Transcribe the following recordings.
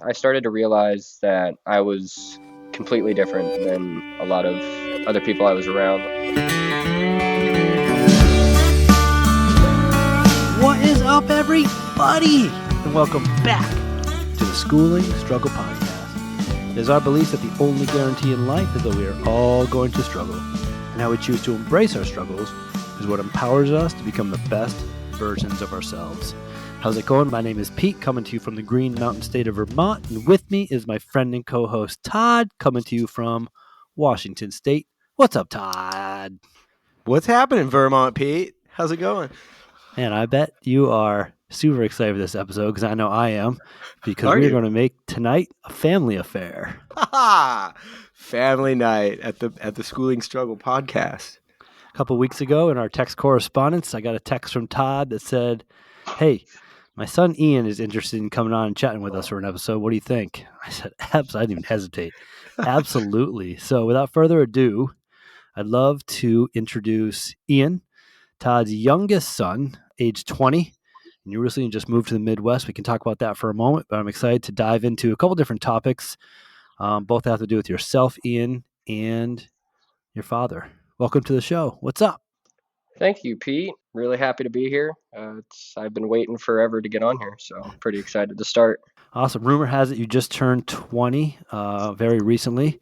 I started to realize that I was completely different than a lot of other people I was around. What is up, everybody? And welcome back to the Schooling Struggle Podcast. It is our belief that the only guarantee in life is that we are all going to struggle. And how we choose to embrace our struggles is what empowers us to become the best versions of ourselves. How's it going? My name is Pete, coming to you from the Green Mountain State of Vermont. And with me is my friend and co-host Todd, coming to you from Washington State. What's up, Todd? What's happening, Vermont, Pete? How's it going? Man, I bet you are super excited for this episode because I know I am, because we're going to make tonight a family affair. Family night at the Schooling Struggle Podcast. A couple weeks ago in our text correspondence, I got a text from Todd that said, "Hey, my son Iaen is interested in coming on and chatting with us for an episode. What do you think?" I said, I didn't even hesitate. Absolutely. So without further ado, I'd love to introduce Iaen, Todd's youngest son, age 20. And you recently just moved to the Midwest. We can talk about that for a moment, but I'm excited to dive into a couple different topics. Both have to do with yourself, Iaen, and your father. Welcome to the show. What's up? Thank you, Pete. Really happy to be here. I've been waiting forever to get on here, so I'm pretty excited to start. Awesome. Rumor has it you just turned 20 very recently,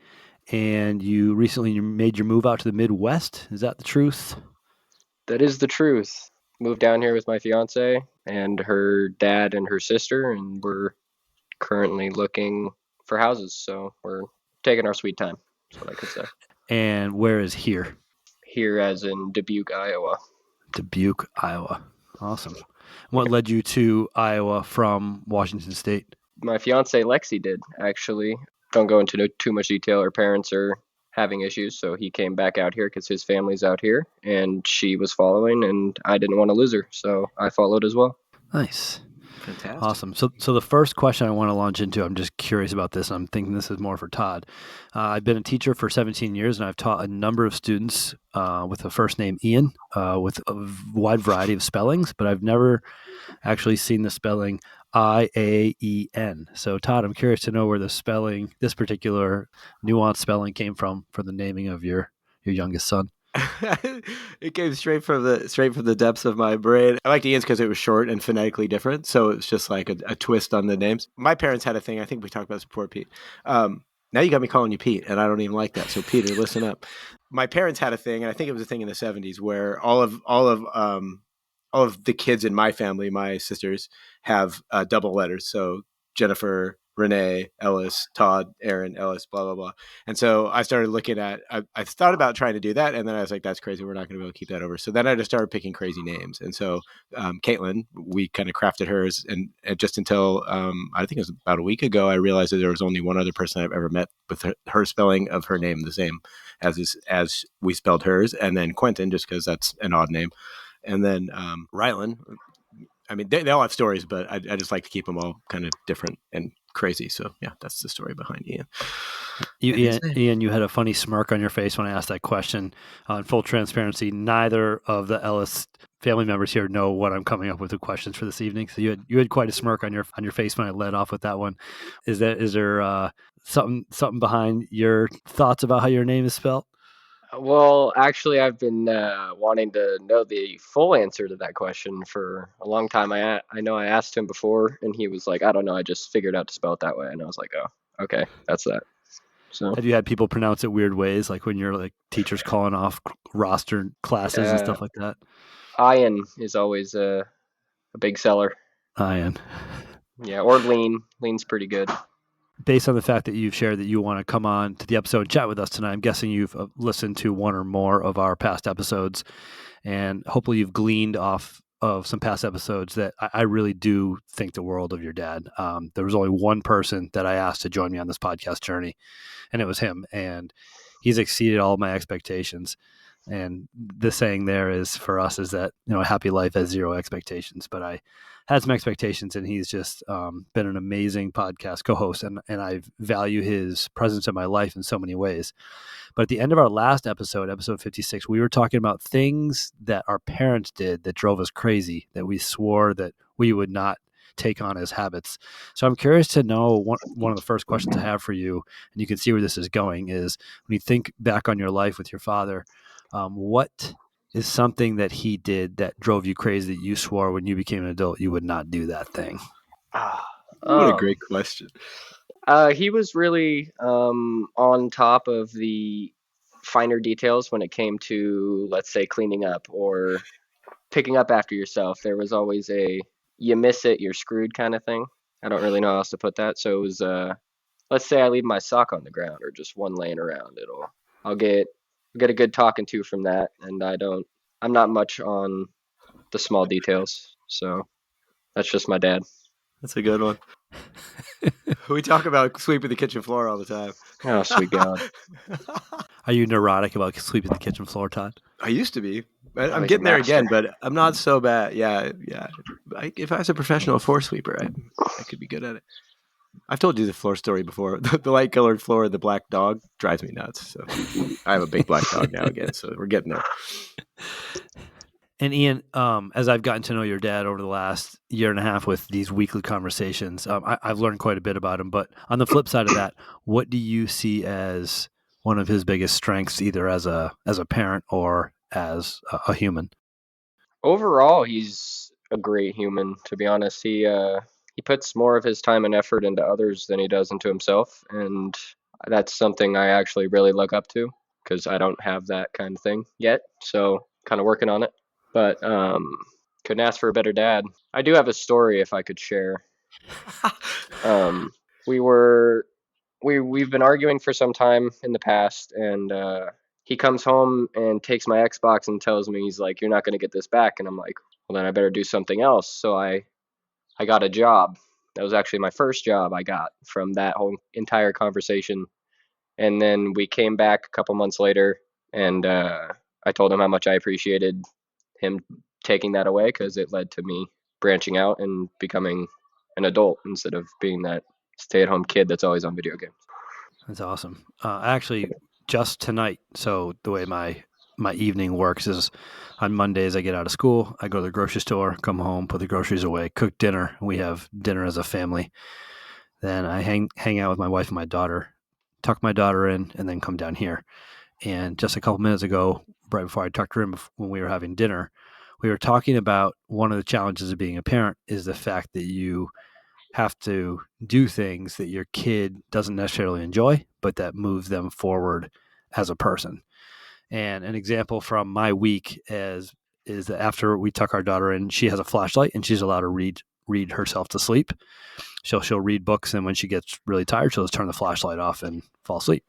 and you recently made your move out to the Midwest. Is that the truth? That is the truth. Moved down here with my fiance and her dad and her sister, and we're currently looking for houses, so we're taking our sweet time. That's what I could say. And where is here? Here as in Dubuque, Iowa. Dubuque, Iowa. Awesome. What led you to Iowa from Washington State? My fiance Lexi did, actually. Don't go into too much detail. Her parents are having issues, so he came back out here because his family's out here, and she was following, and I didn't want to lose her, so I followed as well. Nice. Fantastic. Awesome. So the first question I want to launch into, I'm just curious about this, and I'm thinking this is more for Todd. I've been a teacher for 17 years, and I've taught a number of students with the first name Iaen, with a wide variety of spellings, but I've never actually seen the spelling Iaen. So Todd, I'm curious to know where the spelling, this particular nuanced spelling, came from for the naming of your youngest son. It came straight from the depths of my brain. I liked Iaen's because it was short and phonetically different, so it was just like a twist on the names. My parents had a thing. I think we talked about this before, Pete. Now you got me calling you Pete, and I don't even like that. So Peter, listen up. My parents had a thing, and I think it was a thing in the 70s where all of the kids in my family, my sisters, have double letters. So Jennifer, Renee, Ellis, Todd, Iaen Ellis, blah, blah, blah. And so I started looking at, I thought about trying to do that. And then I was like, that's crazy. We're not going to be able to keep that over. So then I just started picking crazy names. And so Caitlin, we kind of crafted hers. And just until I think it was about a week ago, I realized that there was only one other person I've ever met with her spelling of her name the same as we spelled hers. And then Quentin, just because that's an odd name. And then Rylan. I mean, they all have stories, but I just like to keep them all kind of different and crazy. So yeah, that's the story behind Iaen. Iaen, you had a funny smirk on your face when I asked that question. In full transparency, neither of the Ellis family members here know what I'm coming up with the questions for this evening. So you had quite a smirk on your face when I led off with that one. Is there something behind your thoughts about how your name is spelled? Well, actually, I've been wanting to know the full answer to that question for a long time. I know I asked him before, and he was like, I don't know, I just figured out to spell it that way. And I was like, oh, okay, that's that. So have you had people pronounce it weird ways, like when you're like teachers calling off roster classes and stuff like that? Iaen is always a big seller. Iaen. Yeah, or Lean. Lean's pretty good. Based on the fact that you've shared that you want to come on to the episode and chat with us tonight, I'm guessing you've listened to one or more of our past episodes, and hopefully you've gleaned off of some past episodes that I really do think the world of your dad. There was only one person that I asked to join me on this podcast journey, and it was him, and he's exceeded all my expectations. And the saying there is for us is that, a happy life has zero expectations, but I had some expectations, and he's just been an amazing podcast co-host, and I value his presence in my life in so many ways. But at the end of our last episode 56, we were talking about things that our parents did that drove us crazy, that we swore that we would not take on as habits. So I'm curious to know, one of the first questions I have for you, and you can see where this is going, is when you think back on your life with your father, what is something that he did that drove you crazy that you swore when you became an adult you would not do that thing? Ah, What a great question. he was really on top of the finer details when it came to, let's say, cleaning up or picking up after yourself. There was always a you miss it, you're screwed kind of thing. I don't really know how else to put that. So it was, let's say I leave my sock on the ground or just one laying around, I'll get a good talking to from that. And I'm not much on the small details. So that's just my dad. That's a good one. We talk about sweeping the kitchen floor all the time. Oh, sweet God. Are you neurotic about sweeping the kitchen floor, Todd? I used to be. Oh, I'm he's a getting there again, master. but I'm not so bad. Yeah. If I was a professional floor sweeper, I could be good at it. I've told you the floor story before. The light colored floor of the black dog drives me nuts. So I have a big black dog now again. So we're getting there. And Iaen, as I've gotten to know your dad over the last year and a half with these weekly conversations, I've learned quite a bit about him. But on the flip side of that, what do you see as one of his biggest strengths, either as a parent or as a human? Overall, he's a great human, to be honest. He puts more of his time and effort into others than he does into himself, and that's something I actually really look up to because I don't have that kind of thing yet. So, kind of working on it. But couldn't ask for a better dad. I do have a story if I could share. Um, we were we've been arguing for some time in the past, and he comes home and takes my Xbox and tells me, he's like, "You're not going to get this back," and I'm like, "Well, then I better do something else." So I got a job. That was actually my first job I got from that whole entire conversation. And then we came back a couple months later, and I told him how much I appreciated him taking that away because it led to me branching out and becoming an adult instead of being that stay-at-home kid that's always on video games. That's awesome. Actually, just tonight. So the way my evening works is on Mondays I get out of school, I go to the grocery store, come home, put the groceries away, cook dinner. We have dinner as a family. Then I hang out with my wife and my daughter, tuck my daughter in, and then come down here. And just a couple minutes ago, right before I tucked her in, when we were having dinner, we were talking about one of the challenges of being a parent is the fact that you have to do things that your kid doesn't necessarily enjoy, but that moves them forward as a person. And an example from my week is that after we tuck our daughter in, she has a flashlight and she's allowed to read herself to sleep. She'll read books, and when she gets really tired, she'll just turn the flashlight off and fall asleep.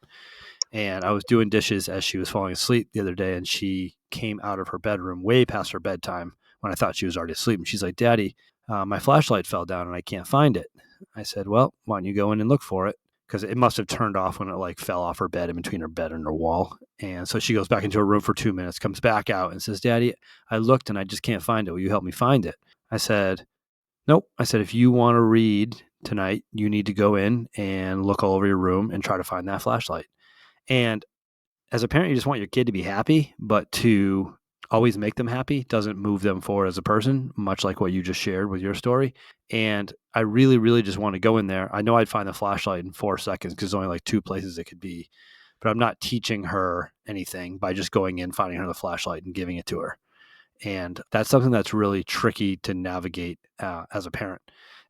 And I was doing dishes as she was falling asleep the other day, and she came out of her bedroom way past her bedtime when I thought she was already asleep. And she's like, "Daddy, my flashlight fell down and I can't find it." I said, "Well, why don't you go in and look for it?" Because it must have turned off when it fell off her bed in between her bed and her wall. And so she goes back into her room for 2 minutes, comes back out and says, "Daddy, I looked and I just can't find it. Will you help me find it?" I said, "Nope." I said, "If you want to read tonight, you need to go in and look all over your room and try to find that flashlight." And as a parent, you just want your kid to be happy, but to always make them happy doesn't move them forward as a person, much like what you just shared with your story. And I really, really just want to go in there. I know I'd find the flashlight in 4 seconds because there's only 2 places it could be, but I'm not teaching her anything by just going in, finding her the flashlight and giving it to her. And that's something that's really tricky to navigate as a parent.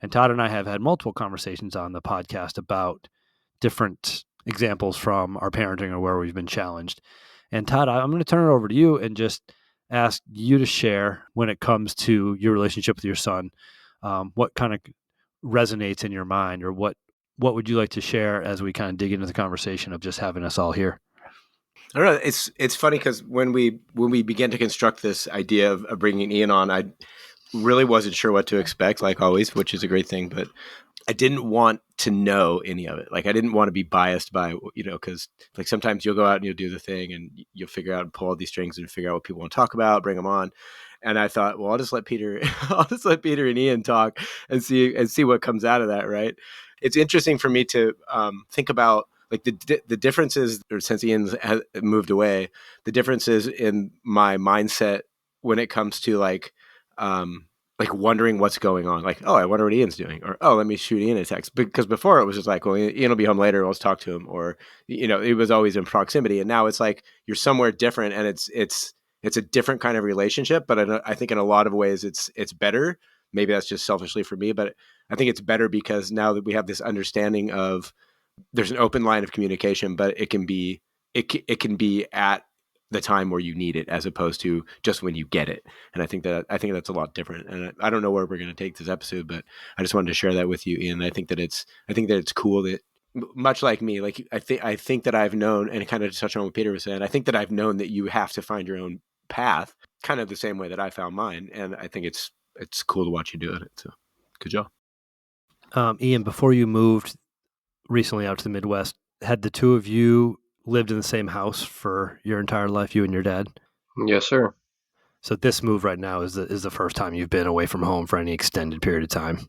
And Todd and I have had multiple conversations on the podcast about different examples from our parenting or where we've been challenged. And Todd, I'm going to turn it over to you and just ask you to share when it comes to your relationship with your son, what kind of resonates in your mind, or what would you like to share as we kind of dig into the conversation of just having us all here? I don't know. It's funny because when we began to construct this idea of bringing Iaen on, I really wasn't sure what to expect, like always, which is a great thing. But I didn't want to know any of it. I didn't want to be biased by, because sometimes you'll go out and you'll do the thing and you'll figure out and pull all these strings and figure out what people want to talk about, bring them on. And I thought, well, I'll just let Peter and Iaen talk and see what comes out of that. Right. It's interesting for me to think about the differences, or since Iaen has moved away, the differences in my mindset when it comes to wondering what's going on. Like, oh, I wonder what Ian's doing, or oh, let me shoot Ian a text. Because before it was just like, well, Ian will be home later. Let's talk to him, or it was always in proximity. And now it's like you're somewhere different, and it's a different kind of relationship. But I think in a lot of ways it's better. Maybe that's just selfishly for me, but I think it's better because now that we have this understanding of there's an open line of communication, but it can be at the time where you need it as opposed to just when you get it. And I think that's a lot different. And I don't know where we're going to take this episode, but I just wanted to share that with you, Ian. I think that it's cool that, much like me, like I think that I've known, and kind of to touch on what Peter was saying, I think that I've known that you have to find your own path, kind of the same way that I found mine. And I think it's cool to watch you doing it. So good job. Ian, before you moved recently out to the Midwest, had the two of you lived in the same house for your entire life, you and your dad? Yes, sir. So this move right now is the first time you've been away from home for any extended period of time?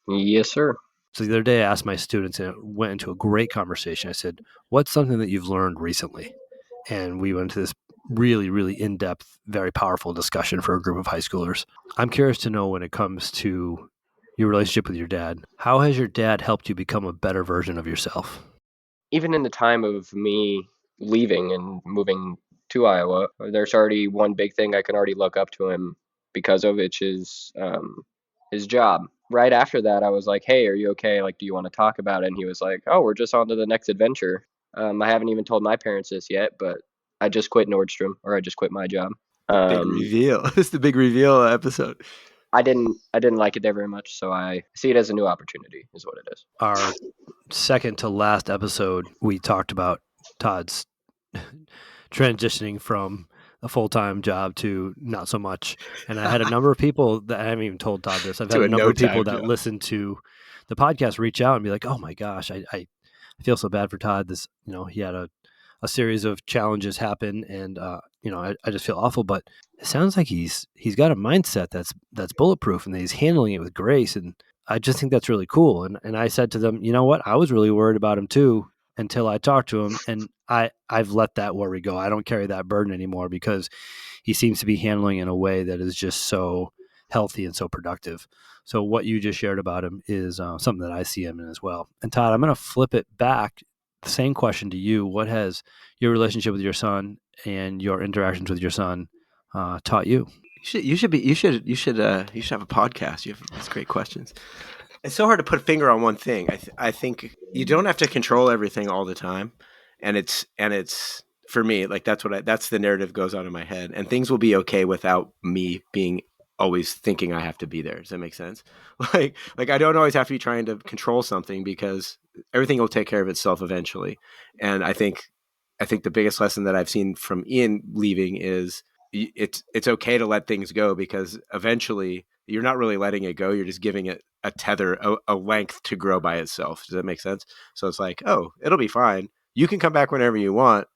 Yes, sir. So the other day I asked my students, and it went into a great conversation. I said, what's something that you've learned recently? And we went into this really, really in-depth, very powerful discussion for a group of high schoolers. I'm curious to know, when it comes to your relationship with your dad, how has your dad helped you become a better version of yourself? Even in the time of me leaving and moving to Iowa, there's already one big thing I can already look up to him because of, which is his job. Right after that, I was like, "Hey, are you okay? Like, do you want to talk about it?" And he was like, "Oh, we're just on to the next adventure." I haven't even told my parents this yet, but I just quit Nordstrom, or I just quit my job. Big reveal. It's the big reveal episode. I didn't like it there very much, so I see it as a new opportunity, is what it is. Our second to last episode, we talked about Todd's transitioning from a full-time job to not so much. And I had a number of people that I haven't even told Todd this. I've had a number of people that listen to the podcast reach out and be like, "Oh my gosh, I feel so bad for Todd. This, he had a series of challenges happen, and I just feel awful." But it sounds like he's got a mindset that's bulletproof, and that he's handling it with grace. And I just think that's really cool. And I said to them, you know what? I was really worried about him too, until I talked to him, and I've let that worry go. I don't carry that burden anymore, because he seems to be handling it in a way that is just so healthy and so productive. So what you just shared about him is something that I see him in as well. And Todd, I'm going to flip it back. The same question to you. What has your relationship with your son and your interactions with your son taught you? You should have a podcast. You have these great questions. It's so hard to put a finger on one thing. I think you don't have to control everything all the time, and it's for me, like that's the narrative goes on in my head, and things will be okay without me being always thinking I have to be there. Does that make sense? Like I don't always have to be trying to control something, because everything will take care of itself eventually. And I think the biggest lesson that I've seen from Ian leaving is it's okay to let things go, because eventually you're not really letting it go. You're just giving it a tether, a length to grow by itself. Does that make sense? So it's like, oh, it'll be fine. You can come back whenever you want.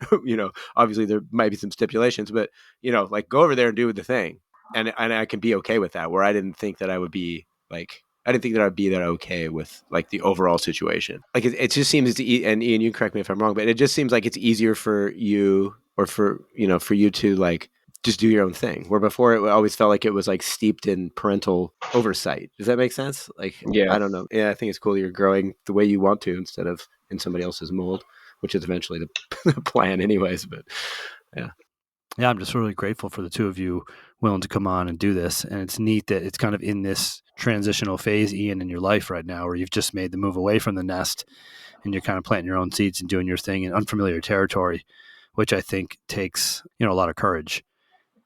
Obviously there might be some stipulations, but like, go over there and do the thing. And I can be okay with that, where I didn't think that I would be like, I didn't think that I'd be that okay with like the overall situation. Like it just seems and Ian, you correct me if I'm wrong, but it just seems like it's easier for you, or for you to like just do your own thing. Where before it always felt like it was like steeped in parental oversight. Does that make sense? Like, Yeah. I don't know. Yeah, I think it's cool you're growing the way you want to, instead of in somebody else's mold, which is eventually the plan anyways. But yeah. Yeah, I'm just really grateful for the two of you willing to come on and do this. And it's neat that it's kind of in this transitional phase, Ian, in your life right now, where you've just made the move away from the nest, and you're kind of planting your own seeds and doing your thing in unfamiliar territory, which I think takes, a lot of courage.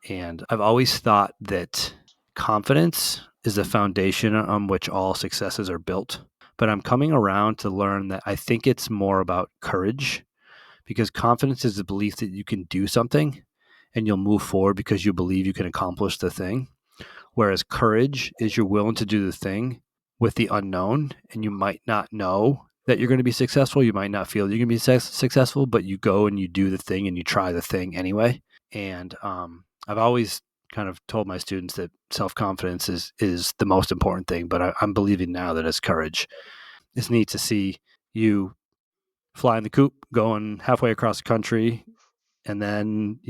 And I've always thought that confidence is the foundation on which all successes are built. But I'm coming around to learn that I think it's more about courage, because confidence is the belief that you can do something and you'll move forward because you believe you can accomplish the thing. Whereas courage is you're willing to do the thing with the unknown, and you might not know that you're going to be successful. You might not feel you're going to be successful, but you go and you do the thing and you try the thing anyway. And I've always kind of told my students that self-confidence is the most important thing, but I'm believing now that it's courage. It's neat to see you flying the coop, going halfway across the country, and then,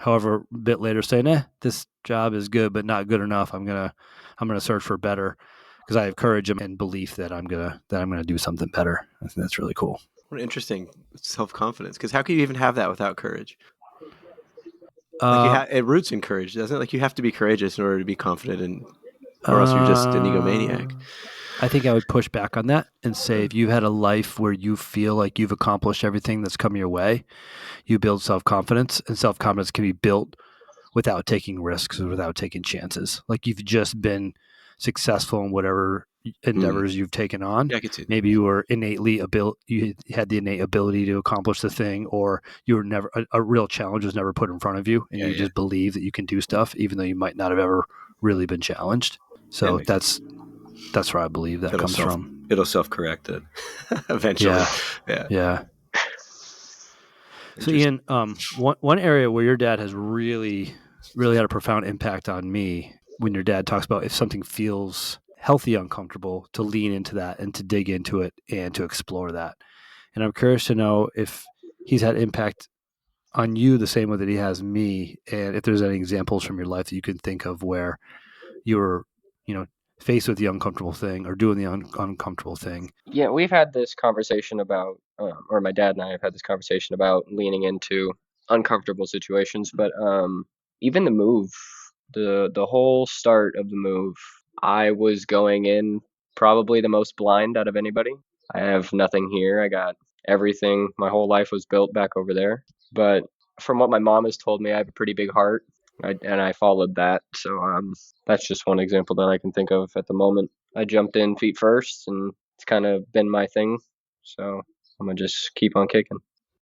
however, a bit later saying, this job is good, but not good enough. I'm gonna search for better because I have courage and belief that I'm gonna do something better. I think that's really cool. What interesting self-confidence. Because how can you even have that without courage? Like it roots in courage, doesn't it? Like you have to be courageous in order to be confident, and or else you're just an egomaniac. I think I would push back on that and say if you've had a life where you feel like you've accomplished everything that's come your way, you build self-confidence, and self-confidence can be built without taking risks or without taking chances. Like you've just been successful in whatever endeavors you've taken on. Yeah, I could see that. Maybe you were you had the innate ability to accomplish the thing, or you were never a real challenge was never put in front of you, and you just believe that you can do stuff, even though you might not have ever really been challenged. So that's where I believe that comes from. It'll self-correct it eventually. Yeah. So Iaen, one area where your dad has really had a profound impact on me, when your dad talks about if something feels healthy uncomfortable, to lean into that and to dig into it and to explore that. And I'm curious to know if he's had impact on you the same way that he has me, and if there's any examples from your life that you can think of where you were, faced with the uncomfortable thing or doing the uncomfortable thing. Yeah, we've had this conversation about, or my dad and I have had this conversation about leaning into uncomfortable situations. But even the move, the whole start of the move, I was going in probably the most blind out of anybody. I have nothing here. I got everything. My whole life was built back over there. But from what my mom has told me, I have a pretty big heart. And I followed that. So that's just one example that I can think of at the moment. I jumped in feet first, and it's kind of been my thing. So I'm going to just keep on kicking.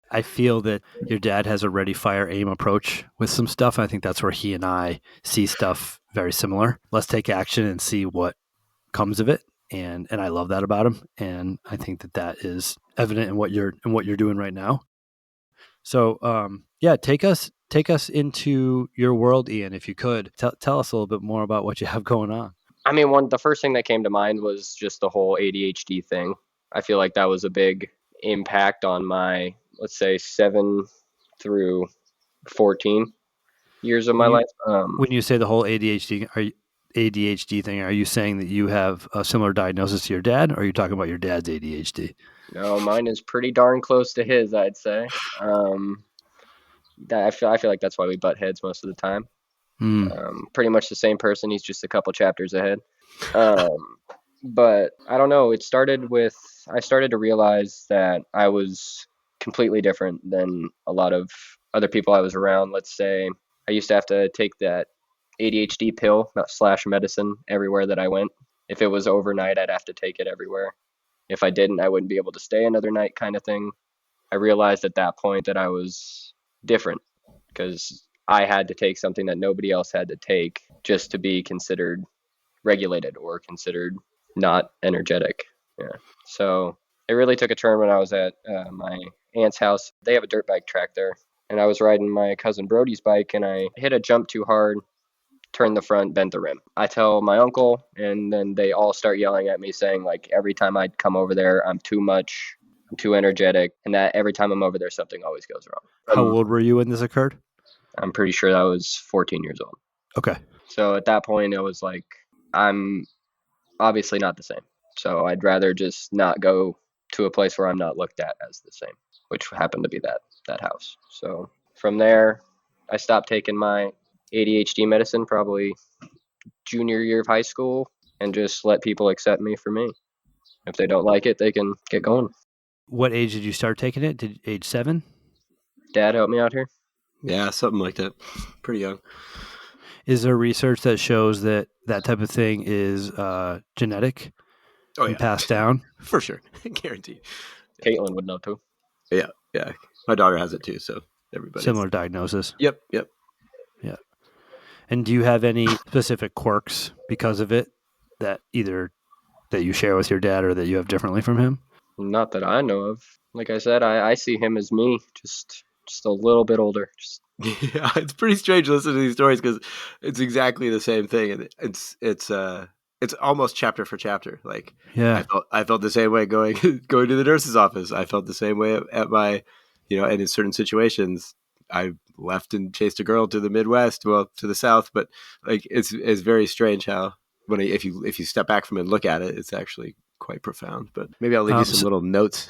I feel that your dad has a ready, fire, aim approach with some stuff. And I think that's where he and I see stuff very similar. Let's take action and see what comes of it. And I love that about him. And I think that is evident in what you're doing right now. So, take us into your world, Iaen, if you could. Tell us a little bit more about what you have going on. I mean, the first thing that came to mind was just the whole ADHD thing. I feel like that was a big impact on my, let's say, 7 through 14 years of my life. When you say the whole ADHD thing, are you saying that you have a similar diagnosis to your dad, or are you talking about your dad's ADHD? No, mine is pretty darn close to his, I'd say. I feel like that's why we butt heads most of the time. Pretty much the same person. He's just a couple chapters ahead. But I don't know. I started to realize that I was completely different than a lot of other people I was around. Let's say I used to have to take that ADHD pill / medicine everywhere that I went. If it was overnight, I'd have to take it everywhere. If I didn't, I wouldn't be able to stay another night, kind of thing. I realized at that point that I was different because I had to take something that nobody else had to take just to be considered regulated or considered not energetic. Yeah. So it really took a turn when I was at my aunt's house. They have a dirt bike track there, and I was riding my cousin Brody's bike, and I hit a jump too hard, turned the front, bent the rim. I tell my uncle, and then they all start yelling at me saying, like, every time I come over there, I'm too much, I'm too energetic, and that every time I'm over there, something always goes wrong. How old were you when this occurred? I'm pretty sure I was 14 years old. Okay. So at that point, it was like, I'm obviously not the same. So I'd rather just not go to a place where I'm not looked at as the same, which happened to be that house. So from there, I stopped taking my ADHD medicine probably junior year of high school and just let people accept me for me. If they don't like it, they can get going. What age did you start taking it? Age 7? Dad help me out here? Yeah, something like that. Pretty young. Is there research that shows that type of thing is genetic and passed down? For sure. Guaranteed. Caitlin would know too. Yeah. My daughter has it too, so everybody. Similar diagnosis. Yep. Yeah. And do you have any specific quirks because of it that either that you share with your dad or that you have differently from him? Not that I know of. Like I said, I see him as me, just a little bit older. Yeah, it's pretty strange listening to these stories because it's exactly the same thing, and it's almost chapter for chapter. Like, yeah, I felt the same way going to the nurse's office. I felt the same way at my, and in certain situations, I left and chased a girl to the Midwest, well, to the South. But like, it's very strange how if you step back from it and look at it, it's actually quite profound. But maybe I'll leave you some little notes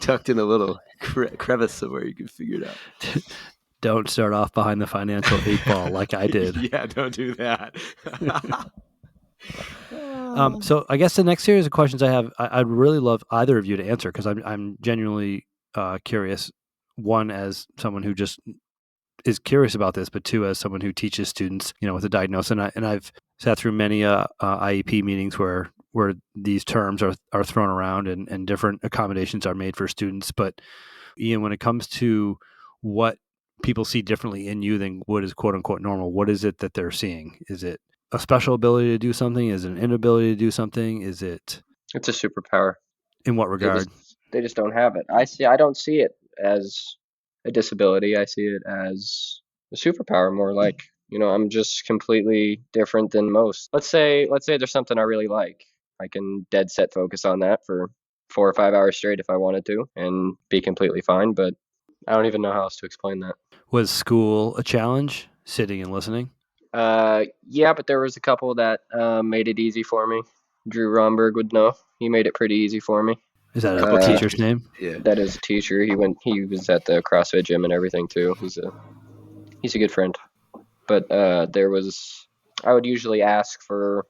tucked in a little crevice somewhere you can figure it out. Don't start off behind the financial 8 ball like I did. Yeah, don't do that. So I guess the next series of questions I have, I'd really love either of you to answer, because I'm genuinely curious. One, as someone who just is curious about this, but two, as someone who teaches students, with a diagnosis, and I've sat through many IEP meetings where these terms are thrown around and different accommodations are made for students. But Iaen, when it comes to what people see differently in you than what is quote unquote normal, what is it that they're seeing? Is it a special ability to do something? Is it an inability to do something? Is it? It's a superpower. In what regard? They just don't have it. I don't see it as a disability. I see it as a superpower, more like, I'm just completely different than most. Let's say there's something I really like. I can dead set focus on that for 4 or 5 hours straight if I wanted to and be completely fine, but I don't even know how else to explain that. Was school a challenge, sitting and listening? Yeah, but there was a couple that made it easy for me. Drew Romberg would know. He made it pretty easy for me. Is that a teacher's name? Yeah. That is a teacher. He was at the CrossFit gym and everything too. He's a good friend. But I would usually ask for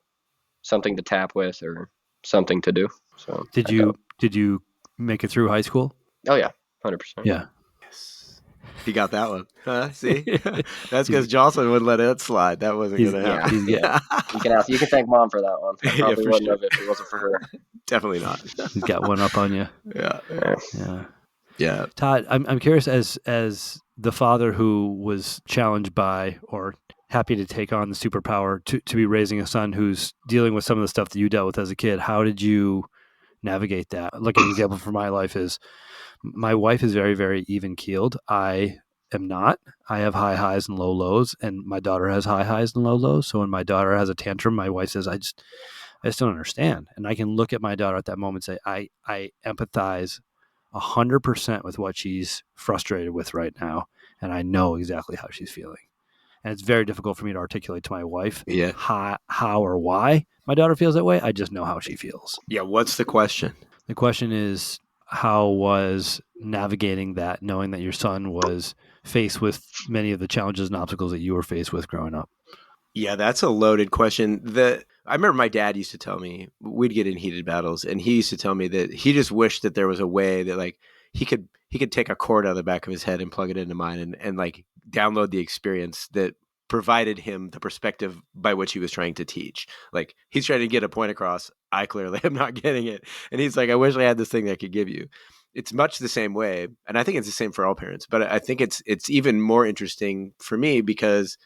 something to tap with or something to do. So did you make it through high school? Oh yeah, 100%. Yeah. Yes. He got that one. See, that's because Jocelyn wouldn't let it slide. That wasn't going to happen. Yeah. You can thank Mom for that one. I probably wouldn't have if it wasn't for her. Definitely not. He's got one up on you. Yeah. Todd, I'm curious, as the father who was challenged by or happy to take on the superpower to be raising a son who's dealing with some of the stuff that you dealt with as a kid. How did you navigate that? Like, an example from my life is my wife is very, very even keeled. I am not. I have high highs and low lows, and my daughter has high highs and low lows. So when my daughter has a tantrum, my wife says, I just don't understand. And I can look at my daughter at that moment and say, I empathize 100% with what she's frustrated with right now. And I know exactly how she's feeling. And it's very difficult for me to articulate to my wife how or why my daughter feels that way. I just know how she feels. Yeah. What's the question? The question is, how was navigating that, knowing that your son was faced with many of the challenges and obstacles that you were faced with growing up? Yeah, that's a loaded question. I remember my dad used to tell me, we'd get in heated battles, and he used to tell me that he just wished that there was a way that like he could take a cord out of the back of his head and plug it into mine and like download the experience that provided him the perspective by which he was trying to teach. Like, he's trying to get a point across. I clearly am not getting it. And he's like, I wish I had this thing that I could give you. It's much the same way. And I think it's the same for all parents, but I think it's even more interesting for me because,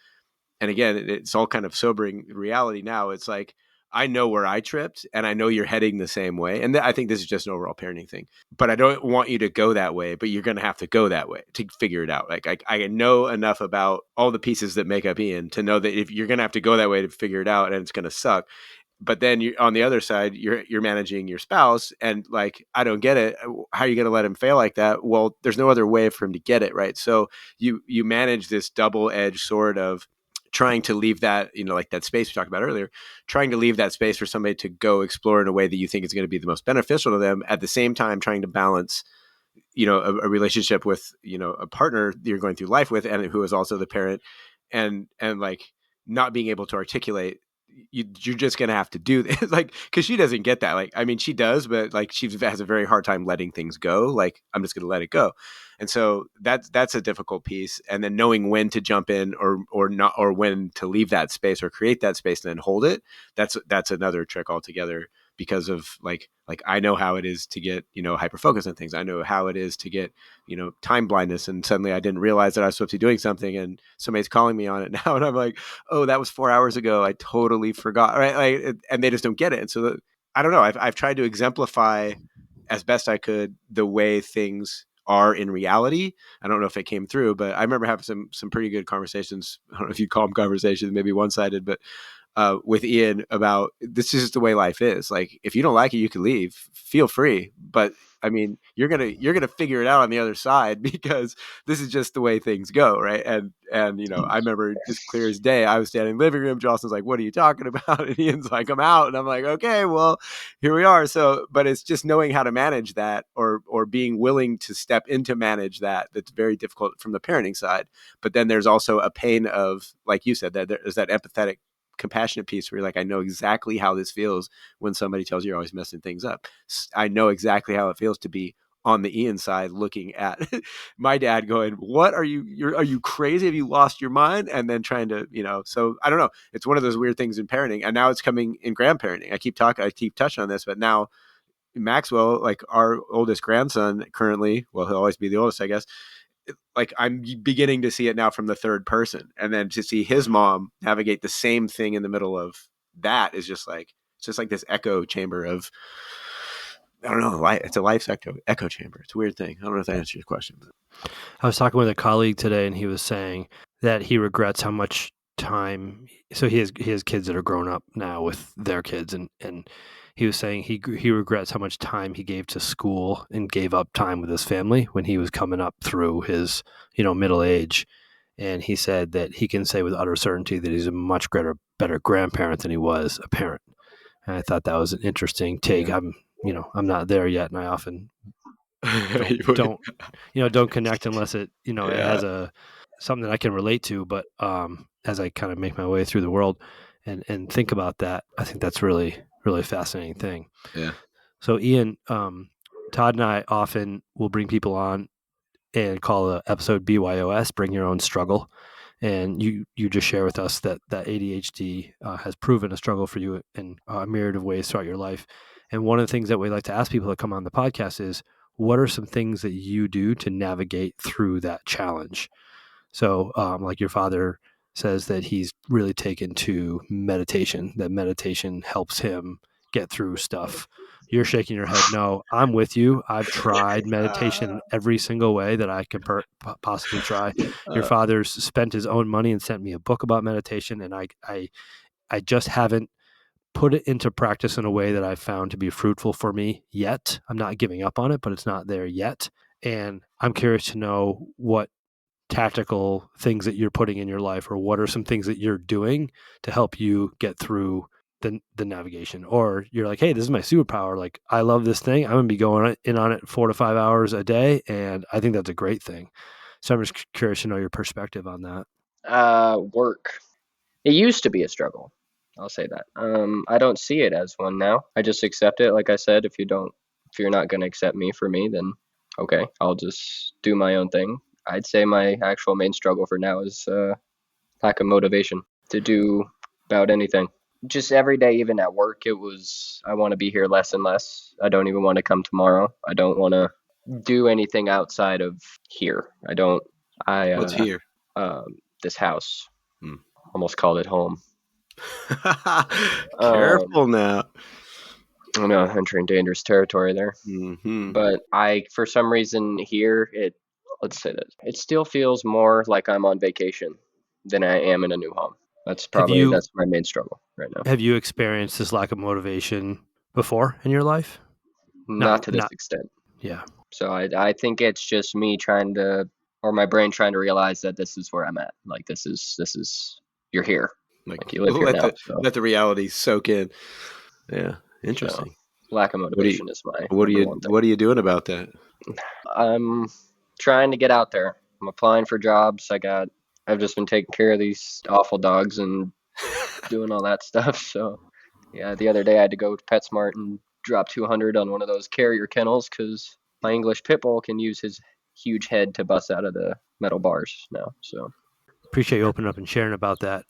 and again, it's all kind of sobering reality now. It's like, I know where I tripped and I know you're heading the same way. And I think this is just an overall parenting thing, but I don't want you to go that way, but you're going to have to go that way to figure it out. Like, I know enough about all the pieces that make up Iaen to know that if you're going to have to go that way to figure it out, and it's going to suck. But then on the other side, you're managing your spouse, and like, I don't get it. How are you going to let him fail like that? Well, there's no other way for him to get it, right? So you manage this double-edged sword of trying to leave that, like that space we talked about earlier, trying to leave that space for somebody to go explore in a way that you think is going to be the most beneficial to them, at the same time trying to balance, a relationship with, a partner that you're going through life with, and who is also the parent, and like not being able to articulate, you're just going to have to do this. Like, cause she doesn't get that. Like, I mean, she does, but like, she has a very hard time letting things go. Like, I'm just going to let it go. And so that's a difficult piece. And then knowing when to jump in or not, or when to leave that space or create that space and then hold it. That's another trick altogether, because of like I know how it is to get, hyper focus on things. I know how it is to get, time blindness. And suddenly I didn't realize that I was supposed to be doing something, and somebody's calling me on it now. And I'm like, oh, that was 4 hours ago. I totally forgot. Right. And they just don't get it. And so I don't know. I've tried to exemplify as best I could the way things are in reality. I don't know if it came through, but I remember having some pretty good conversations. I don't know if you call them conversations, maybe one-sided, but with Iaen about this is just the way life is. Like, if you don't like it, you can leave. Feel free, but I mean, you're gonna figure it out on the other side because this is just the way things go, right? And I remember just clear as day. I was standing in the living room. Justin's like, "What are you talking about?" And Ian's like, "I'm out." And I'm like, "Okay, well, here we are." So, but it's just knowing how to manage that, or being willing to step into manage that. That's very difficult from the parenting side. But then there's also a pain of, like you said, that there's that empathetic, compassionate piece where you're like, I know exactly how this feels when somebody tells you you're always messing things up. I know exactly how it feels to be on the Iaen side looking at my dad going, what are you crazy? Have you lost your mind? And then trying to, so I don't know. It's one of those weird things in parenting. And now it's coming in grandparenting. I keep touching on this, but now Maxwell, like our oldest grandson currently, well, he'll always be the oldest, I guess. Like, I'm beginning to see it now from the third person, and then to see his mom navigate the same thing in the middle of that is just like, it's just like this echo chamber of, I don't know, it's a life's echo chamber. It's a weird thing. I don't know if that answers your question. I was talking with a colleague today, and he was saying that he regrets how much time. So he has kids that are grown up now with their kids, and he was saying he regrets how much time he gave to school and gave up time with his family when he was coming up through his middle age. And he said that he can say with utter certainty that he's a much better grandparent than he was a parent. And I thought that was an interesting take. Yeah. I'm not there yet, and I often don't connect unless it it has something that I can relate to. But as I kind of make my way through the world and think about that, I think that's really, really fascinating thing. Yeah. So Iaen, Todd and I often will bring people on and call the episode BYOS, Bring Your Own Struggle. And you just share with us that ADHD has proven a struggle for you in a myriad of ways throughout your life. And one of the things that we like to ask people that come on the podcast is, what are some things that you do to navigate through that challenge? So like your father says that he's really taken to meditation, that meditation helps him get through stuff. You're shaking your head. No, I'm with you. I've tried meditation in every single way that I can possibly try. Your father's spent his own money and sent me a book about meditation, and I just haven't put it into practice in a way that I've found to be fruitful for me yet. I'm not giving up on it, but it's not there yet. And I'm curious to know what tactical things that you're putting in your life, or what are some things that you're doing to help you get through the navigation. Or you're like, hey, this is my superpower. Like, I love this thing. I'm going to be going in on it 4 to 5 hours a day. And I think that's a great thing. So I'm just curious to know your perspective on that. Work. It used to be a struggle. I'll say that. I don't see it as one now. I just accept it. Like I said, if you're not going to accept me for me, then okay, I'll just do my own thing. I'd say my actual main struggle for now is lack of motivation to do about anything. Just every day, even at work, I want to be here less and less. I don't even want to come tomorrow. I don't want to do anything outside of here. What's here? This house. Almost called it home. Careful now. I know, entering dangerous territory there. Mm-hmm. But for some reason here, let's say that it still feels more like I'm on vacation than I am in a new home. That's my main struggle right now. Have you experienced this lack of motivation before in your life? Not to this extent. Yeah. So I think it's just me or my brain trying to realize that this is where I'm at. Like, this is you're here. Like you live here now. Let the reality soak in. Yeah. Interesting. So, lack of motivation is my what are you doing about that? I'm trying to get out there. I'm applying for jobs. I've just been taking care of these awful dogs and doing all that stuff. So yeah, the other day I had to go to PetSmart and drop $200 on one of those carrier kennels because my English pit bull can use his huge head to bust out of the metal bars now. So appreciate you opening up and sharing about that.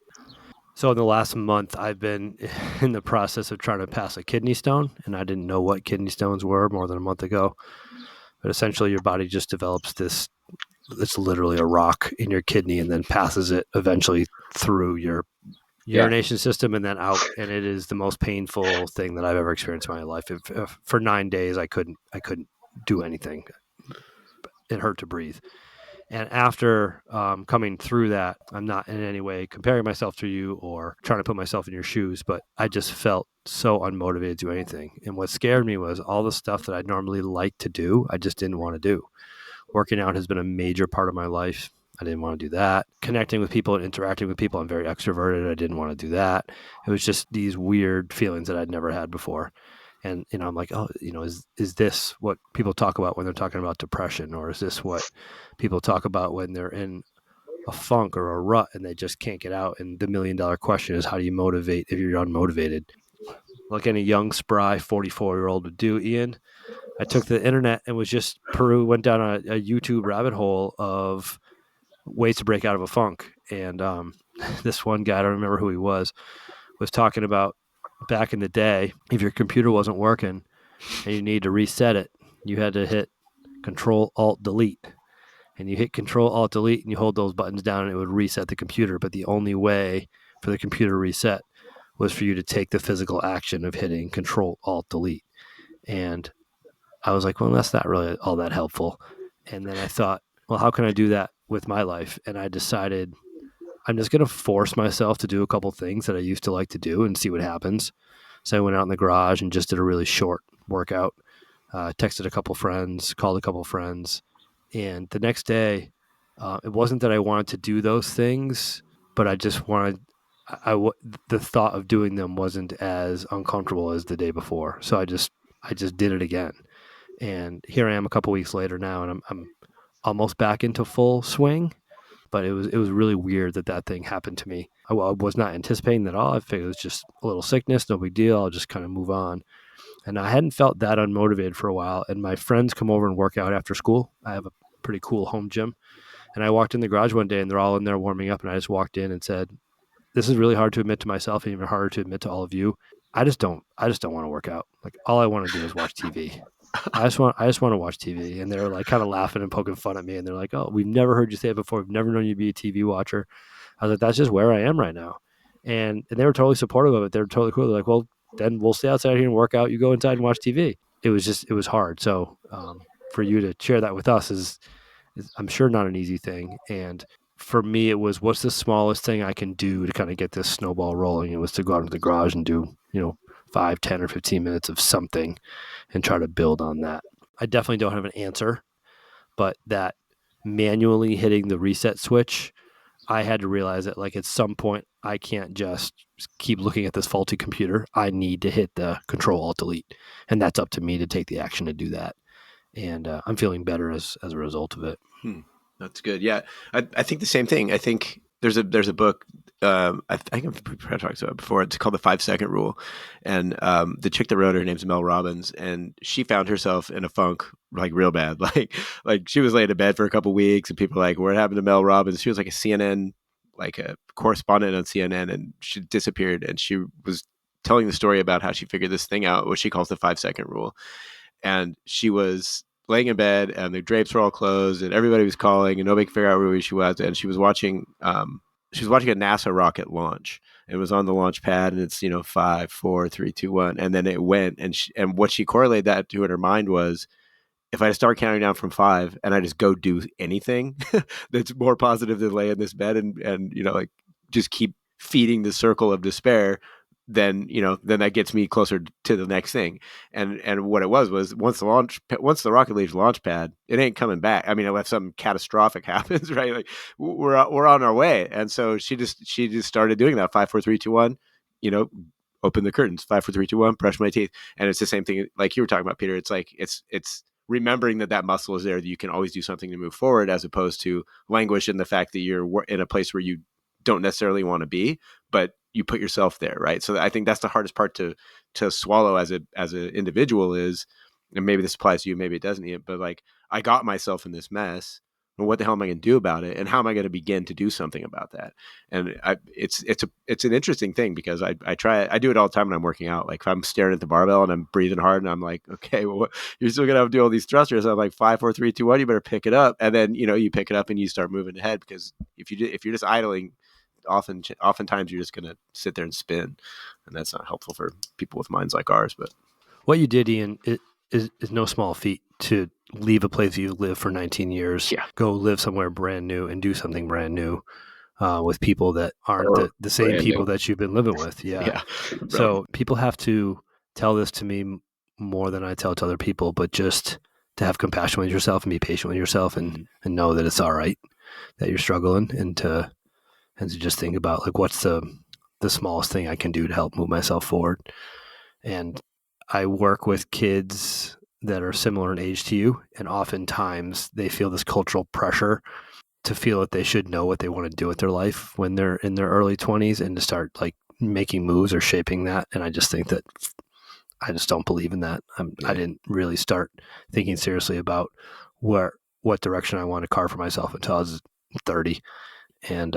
So in the last month, I've been in the process of trying to pass a kidney stone, and I didn't know what kidney stones were more than a month ago. But essentially, your body just develops this, it's literally a rock in your kidney, and then passes it eventually through your urination system and then out. And it is the most painful thing that I've ever experienced in my life. If for 9 days, I couldn't do anything. It hurt to breathe. And after coming through that, I'm not in any way comparing myself to you or trying to put myself in your shoes, but I just felt so unmotivated to do anything. And what scared me was all the stuff that I normally like to do, I just didn't want to do. Working out has been a major part of my life. I didn't want to do that. Connecting with people and interacting with people, I'm very extroverted. I didn't want to do that. It was just these weird feelings that I'd never had before. And, I'm like, oh, is this what people talk about when they're talking about depression? Or is this what people talk about when they're in a funk or a rut and they just can't get out? And the $1,000,000 question is, how do you motivate if you're unmotivated? Like any young, spry 44-year-old would do, Iaen, I took the internet and went down a YouTube rabbit hole of ways to break out of a funk. And this one guy, I don't remember who he was talking about back in the day, if your computer wasn't working and you need to reset it, you had to hit Control Alt Delete. And you hit Control Alt Delete and you hold those buttons down and it would reset the computer. But the only way for the computer to reset was for you to take the physical action of hitting Control Alt Delete. And I was like, well, that's not really all that helpful. And then I thought, well, how can I do that with my life? And I decided I'm just going to force myself to do a couple things that I used to like to do and see what happens. So I went out in the garage and just did a really short workout, texted a couple friends, called a couple friends. And the next day, it wasn't that I wanted to do those things, but I just wanted, the thought of doing them wasn't as uncomfortable as the day before. So I just did it again. And here I am a couple weeks later now, and I'm almost back into full swing. But it was really weird that thing happened to me. I was not anticipating that at all. I figured it was just a little sickness, no big deal. I'll just kind of move on. And I hadn't felt that unmotivated for a while. And my friends come over and work out after school. I have a pretty cool home gym. And I walked in the garage one day and they're all in there warming up. And I just walked in and said, this is really hard to admit to myself and even harder to admit to all of you. I just don't want to work out. Like, all I want to do is watch TV. I just want to watch TV. And they're like kind of laughing and poking fun at me. And they're like, oh, we've never heard you say it before. We've never known you to be a TV watcher. I was like, that's just where I am right now. And they were totally supportive of it. They were totally cool. They're like, well, then we'll stay outside here and work out. You go inside and watch TV. It was hard. So for you to share that with us is I'm sure not an easy thing. And for me, it was, what's the smallest thing I can do to kind of get this snowball rolling? It was to go out into the garage and do, 5, 10, or 15 minutes of something and try to build on that. I definitely don't have an answer, but that manually hitting the reset switch, I had to realize that, like, at some point I can't just keep looking at this faulty computer. I need to hit the Control Alt Delete, and that's up to me to take the action to do that. And I'm feeling better as a result of it. That's good. Yeah, I think the same thing. I think there's a book. I think I've talked about it before. It's called The 5-Second Rule, and the chick that wrote it, her name's Mel Robbins, and she found herself in a funk like real bad. Like she was laying in bed for a couple weeks, and people were like, "What happened to Mel Robbins?" She was like a correspondent on CNN, and she disappeared. And she was telling the story about how she figured this thing out, what she calls the 5-second rule, and she was laying in bed and the drapes were all closed and everybody was calling and nobody could figure out where she was. And she was watching a NASA rocket launch. It was on the launch pad and it's, 5, 4, 3, 2, 1. And then it went. And what she correlated that to in her mind was, if I start counting down from 5 and I just go do anything that's more positive than lay in this bed and like just keep feeding the circle of despair, then that gets me closer to the next thing. And what it was once the rocket leaves launch pad, it ain't coming back. I mean, unless something catastrophic happens, right? Like we're on our way. And so she just started doing that. 5, 4, 3, 2, 1. Open the curtains. 5, 4, 3, 2, 1. Brush my teeth. And it's the same thing like you were talking about, Peter. It's like it's remembering that muscle is there, that you can always do something to move forward, as opposed to languish in the fact that you're in a place where you don't necessarily want to be, but you put yourself there, right? So I think that's the hardest part to swallow as an individual is, and maybe this applies to you, maybe it doesn't yet, but like, I got myself in this mess. Well, what the hell am I going to do about it? And how am I going to begin to do something about that? And it's an interesting thing, because I do it all the time when I'm working out. Like if I'm staring at the barbell and I'm breathing hard and I'm like, okay, well, you're still going to have to do all these thrusters. I'm like 5, 4, 3, 2, 1, you better pick it up. And then, you pick it up and you start moving ahead, because if you're just idling, oftentimes you're just going to sit there and spin, and that's not helpful for people with minds like ours. But what you did, Iaen, is no small feat to leave a place you lived for 19 years, go live somewhere brand new and do something brand new with people that aren't the same people that you've been living with. Yeah. So people have to tell this to me more than I tell to other people, but just to have compassion with yourself and be patient with yourself and know that it's all right that you're struggling and to just think about like what's the smallest thing I can do to help move myself forward. And I work with kids that are similar in age to you, and oftentimes they feel this cultural pressure to feel that they should know what they want to do with their life when they're in their early 20s and to start like making moves or shaping that. And I just think that I just don't believe in that. I didn't really start thinking seriously about what direction I want to carve for myself until I was 30. And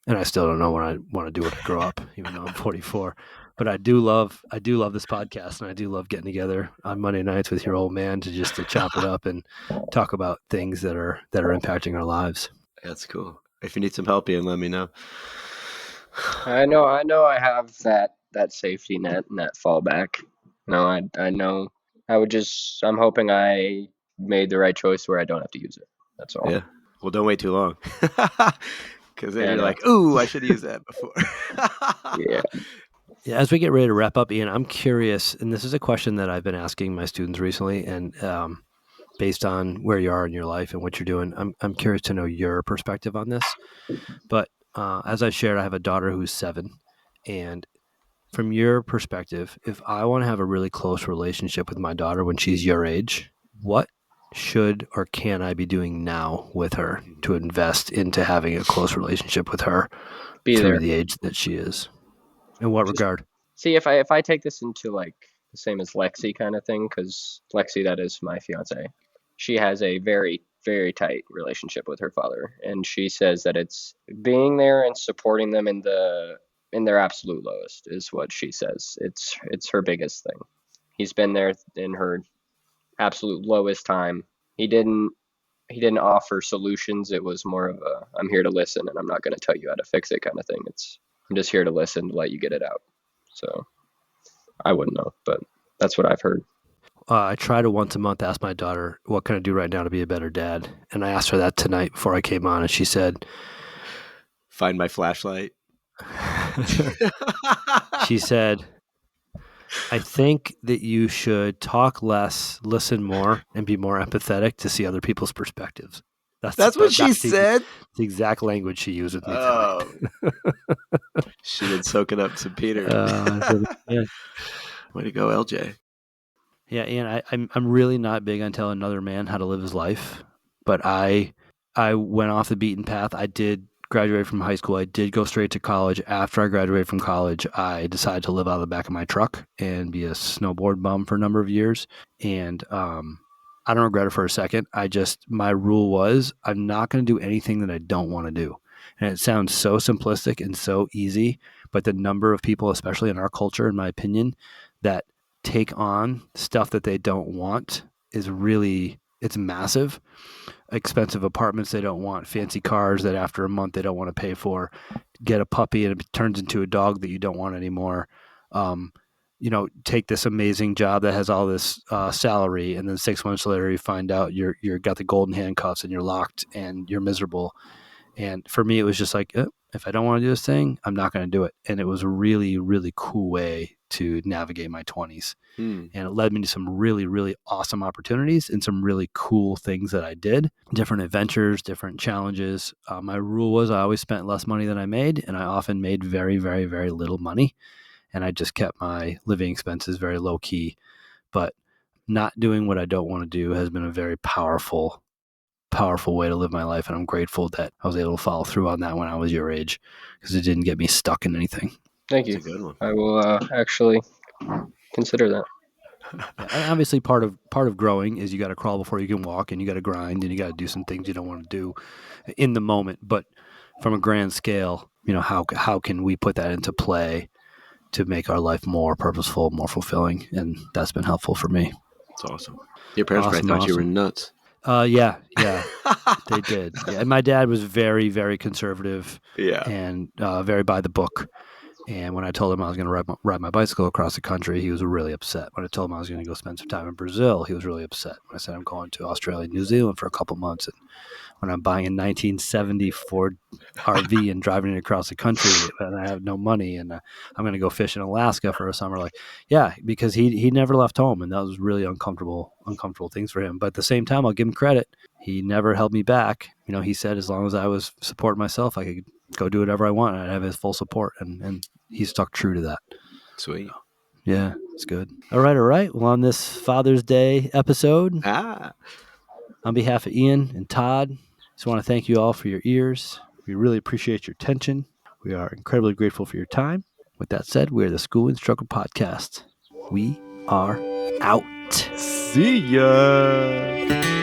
I still don't know what I want to do when I grow up, even though I'm 44. But I do love this podcast, and I do love getting together on Monday nights with your old man to chop it up and talk about things that are impacting our lives. That's cool. If you need some help, Iaen, let me know. I know I have that safety net and that fallback. No, I know I'm hoping I made the right choice where I don't have to use it. That's all. Yeah. Well, don't wait too long. Because then you're like, ooh, I should have used that before. Yeah. Yeah. As we get ready to wrap up, Iaen, I'm curious, and this is a question that I've been asking my students recently, and based on where you are in your life and what you're doing, I'm curious to know your perspective on this. But as I shared, I have a daughter who's 7, and from your perspective, if I want to have a really close relationship with my daughter when she's your age, what should or can I be doing now with her to invest into having a close relationship with her through the age that she is? In what regard? See, if I take this into like the same as Lexi kind of thing, because Lexi, that is my fiance, she has a very, very tight relationship with her father, and she says that it's being there and supporting them in their absolute lowest is what she says. It's her biggest thing. He's been there in her absolute lowest time. He didn't offer solutions. It was more of a I'm here to listen and I'm not going to tell you how to fix it kind of thing. I'm just here to listen to let you get it out. So I wouldn't know, but that's what I've heard. I try to once a month ask my daughter, what can I do right now to be a better dad? And I asked her that tonight before I came on, and she said, find my flashlight. She said, I think that you should talk less, listen more, and be more empathetic to see other people's perspectives. That's what she said? The exact language she used with me tonight. She been soaking up some Peter. Yeah. Way to go, LJ. Yeah, and I'm really not big on telling another man how to live his life, but I went off the beaten path. I did graduate from high school. I did go straight to college. After I graduated from college, I decided to live out of the back of my truck and be a snowboard bum for a number of years. And I don't regret it for a second. My rule was I'm not going to do anything that I don't want to do. And it sounds so simplistic and so easy, but the number of people, especially in our culture, in my opinion, that take on stuff that they don't want is really, it's massive. Expensive apartments they don't want, fancy cars that after a month they don't want to pay for, get a puppy and it turns into a dog that you don't want anymore. Take this amazing job that has all this salary, and then 6 months later you find out you're got the golden handcuffs and you're locked and you're miserable. And for me, it was just like, if I don't want to do this thing, I'm not going to do it. And it was a really, really cool way to navigate my 20s. And it led me to some really, really awesome opportunities and some really cool things that I did, different adventures, different challenges. My rule was I always spent less money than I made, and I often made very, very, very little money. And I just kept my living expenses very low key. But not doing what I don't want to do has been a very powerful way to live my life. And I'm grateful that I was able to follow through on that when I was your age, because it didn't get me stuck in anything. Thank you. That's a good one. I will actually consider that. And obviously part of growing is you got to crawl before you can walk, and you got to grind, and you got to do some things you don't want to do in the moment. But from a grand scale, how can we put that into play to make our life more purposeful, more fulfilling? And that's been helpful for me. That's awesome. Your parents probably thought you were nuts. Yeah, they did. Yeah, and my dad was very, very conservative. Yeah, and very by the book. And when I told him I was going to ride my bicycle across the country, he was really upset. When I told him I was going to go spend some time in Brazil, he was really upset. When I said I'm going to Australia and New Zealand for a couple months, and when I'm buying a 1970 Ford RV and driving it across the country and I have no money and I'm going to go fish in Alaska for a summer, like, yeah, because he never left home, and that was really uncomfortable things for him. But at the same time, I'll give him credit. He never held me back. You know, he said as long as I was supporting myself, I could go do whatever I want. I'd have his full support, and he stuck true to that. Sweet. Yeah, it's good. All right. Well, on this Father's Day episode, on behalf of Iaen and Todd, just want to thank you all for your ears. We really appreciate your attention. We are incredibly grateful for your time. With that said, we are the School and Struggle Podcast. We are out. See ya.